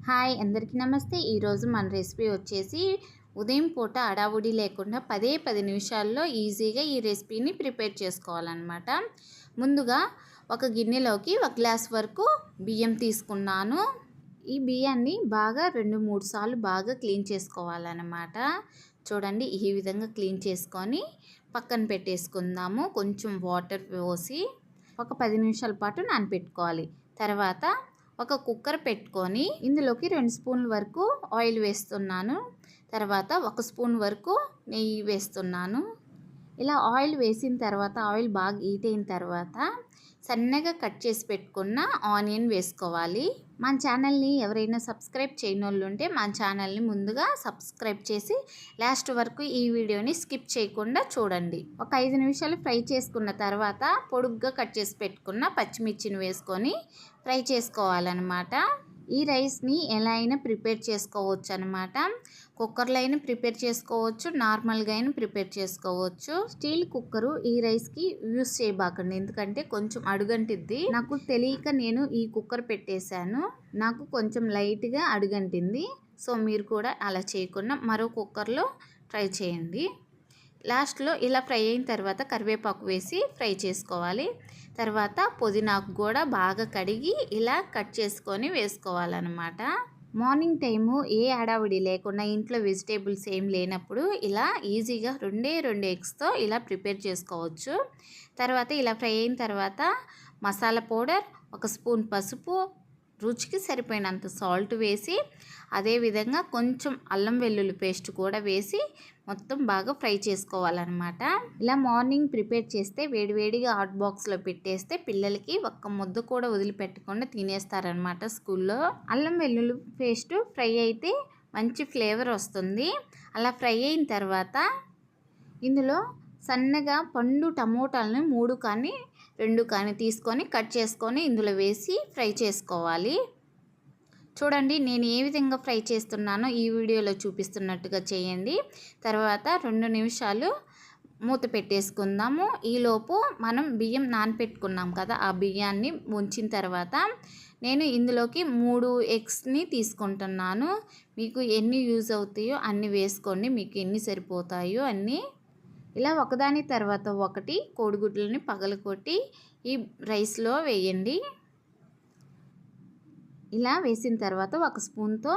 Hi అందరికీ నమస్తే. ఈరోజు మన రెసిపీ వచ్చేసి ఉదయం పూట హడావుడి లేకుండా 10 నిమిషాల్లో ఈజీగా ఈ రెసిపీని ప్రిపేర్ చేసుకోవాలన్నమాట. ముందుగా ఒక గిన్నెలోకి 1 గ్లాస్ వరకు బియ్యం తీసుకున్నాను. ఈ బియ్యాన్ని బాగా 2-3 సార్లు బాగా క్లీన్ చేసుకోవాలన్నమాట. చూడండి, ఈ విధంగా క్లీన్ చేసుకొని పక్కన పెట్టేసుకుందాము. కొంచెం వాటర్ పోసి ఒక 10 నిమిషాల పాటు నానబెట్టుకోవాలి. తర్వాత ఒక కుక్కర్ పెట్టుకొని ఇందులోకి 2 స్పూన్ల వరకు ఆయిల్ వేస్తున్నాను. తర్వాత 1 స్పూన్ వరకు నెయ్యి వేస్తున్నాను. ఇలా ఆయిల్ వేసిన తర్వాత ఆయిల్ బాగా హీట్ అయిన తర్వాత సన్నగా కట్ చేసి పెట్టుకున్న ఆనియన్ వేసుకోవాలి. మన ఛానల్ని ఎవరైనా సబ్స్క్రైబ్ చేయని వాళ్ళు ఉంటే మన ఛానల్ని ముందుగా సబ్స్క్రైబ్ చేసి లాస్ట్ వరకు ఈ వీడియోని స్కిప్ చేయకుండా చూడండి. ఒక 5 నిమిషాలు ఫ్రై చేసుకున్న తర్వాత పొడుగ్గా కట్ చేసి పెట్టుకున్న పచ్చిమిర్చిని వేసుకొని ఫ్రై చేసుకోవాలన్నమాట. ఈ రైస్ని ఎలా అయినా ప్రిపేర్ చేసుకోవచ్చు అనమాట. కుక్కర్లో అయినా ప్రిపేర్ చేసుకోవచ్చు, నార్మల్గా అయినా ప్రిపేర్ చేసుకోవచ్చు. స్టీల్ కుక్కరు ఈ రైస్కి యూస్ చేయబాకండి, ఎందుకంటే కొంచెం అడుగంటిద్ది. నాకు తెలియక నేను ఈ కుక్కర్ పెట్టేశాను. నాకు కొంచెం లైట్గా అడుగంటింది. సో మీరు కూడా అలా చేయకుండా మరో కుక్కర్లో ట్రై చేయండి. లాస్ట్లో ఇలా ఫ్రై అయిన తర్వాత కరివేపాకు వేసి ఫ్రై చేసుకోవాలి. తర్వాత పుదీనాకు కూడా బాగా కడిగి ఇలా కట్ చేసుకొని వేసుకోవాలన్నమాట. మార్నింగ్ టైము ఏ హడావిడి లేకుండా ఇంట్లో వెజిటేబుల్స్ ఏం లేనప్పుడు ఇలా ఈజీగా 2 ఎగ్స్తో ఇలా ప్రిపేర్ చేసుకోవచ్చు. తర్వాత ఇలా ఫ్రై అయిన తర్వాత మసాలా పౌడర్, 1 స్పూన్ పసుపు, రుచికి సరిపోయినంత సాల్ట్ వేసి అదేవిధంగా కొంచెం అల్లం వెల్లుల్లి పేస్ట్ కూడా వేసి మొత్తం బాగా ఫ్రై చేసుకోవాలన్నమాట. ఇలా మార్నింగ్ ప్రిపేర్ చేస్తే వేడివేడిగా హాట్ బాక్స్లో పెట్టేస్తే పిల్లలకి ఒక్క ముద్ద కూడా వదిలిపెట్టకుండా తినేస్తారనమాట స్కూల్లో. అల్లం వెల్లుల్లి పేస్ట్ ఫ్రై అయితే మంచి ఫ్లేవర్ వస్తుంది. అలా ఫ్రై అయిన తర్వాత ఇందులో సన్నగా పండు టమోటాలను 3 కానీ 2 కానీ తీసుకొని కట్ చేసుకొని ఇందులో వేసి ఫ్రై చేసుకోవాలి. చూడండి, నేను ఏ విధంగా ఫ్రై చేస్తున్నానో ఈ వీడియోలో చూపిస్తున్నట్టుగా చేయండి. తర్వాత 2 నిమిషాలు మూత పెట్టేసుకుందాము. ఈలోపు మనం బియ్యం నానపెట్టుకున్నాం కదా, ఆ బియ్యాన్ని ఉంచిన తర్వాత నేను ఇందులోకి 3 ఎగ్స్ని తీసుకుంటున్నాను. మీకు ఎన్ని యూజ్ అవుతాయో అన్ని వేసుకోండి, మీకు ఎన్ని సరిపోతాయో అన్నీ. ఇలా ఒకదాని తర్వాత ఒకటి కోడిగుడ్లని పగలగొట్టి ఈ రైస్లో వేయండి. ఇలా వేసిన తర్వాత 1 స్పూన్తో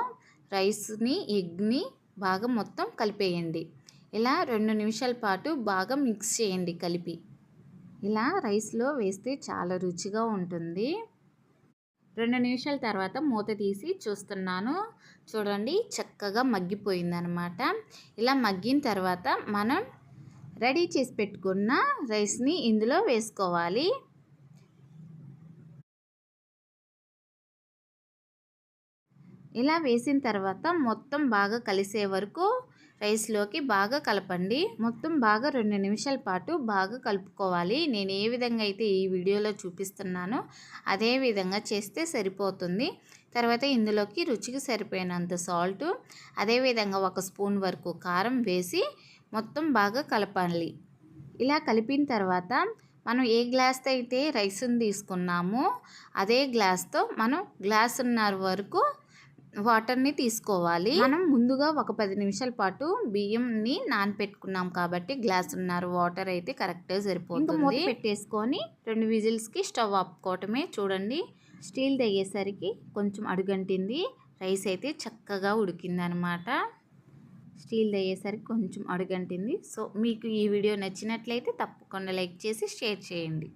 రైస్ని, ఎగ్ని బాగా మొత్తం కలిపేయండి. ఇలా 2 నిమిషాల పాటు బాగా మిక్స్ చేయండి కలిపి. ఇలా రైస్లో వేస్తే చాలా రుచిగా ఉంటుంది. 2 నిమిషాల తర్వాత మూత తీసి చూస్తున్నాను. చూడండి, చక్కగా మగ్గిపోయిందనమాట. ఇలా మగ్గిన తర్వాత మనం రెడీ చేసి పెట్టుకున్న రైస్ని ఇందులో వేసుకోవాలి. ఇలా వేసిన తర్వాత మొత్తం బాగా కలిసే వరకు రైస్లోకి బాగా కలపండి. మొత్తం బాగా 2 నిమిషాల పాటు బాగా కలుపుకోవాలి. నేను ఏ విధంగా అయితే ఈ వీడియోలో చూపిస్తున్నానో అదే విధంగా చేస్తే సరిపోతుంది. తర్వాత ఇందులోకి రుచికి సరిపోయినంత సాల్ట్, అదేవిధంగా 1 స్పూన్ వరకు కారం వేసి మొత్తం బాగా కలపాలి. ఇలా కలిపిన తర్వాత మనం ఏ గ్లాస్తో అయితే రైస్ని తీసుకున్నామో అదే గ్లాస్తో మనం గ్లాసున్నర వరకు వాటర్ని తీసుకోవాలి. మనం ముందుగా ఒక 10 నిమిషాల పాటు బియ్యంని నానపెట్టుకున్నాం కాబట్టి గ్లాసున్నర వాటర్ అయితే కరెక్ట్గా సరిపోతుంది. మూత పెట్టేసుకొని 2 విజిల్స్కి స్టవ్ ఆపుకోవటమే. చూడండి, స్టీల్ అయ్యేసరికి కొంచెం అడుగంటింది. రైస్ అయితే చక్కగా ఉడికిందనమాట. స్టీల్ అయ్యేసరికి కొంచెం అడుగంటింది. సో మీకు ఈ వీడియో నచ్చినట్లయితే తప్పకుండా లైక్ చేసి షేర్ చేయండి.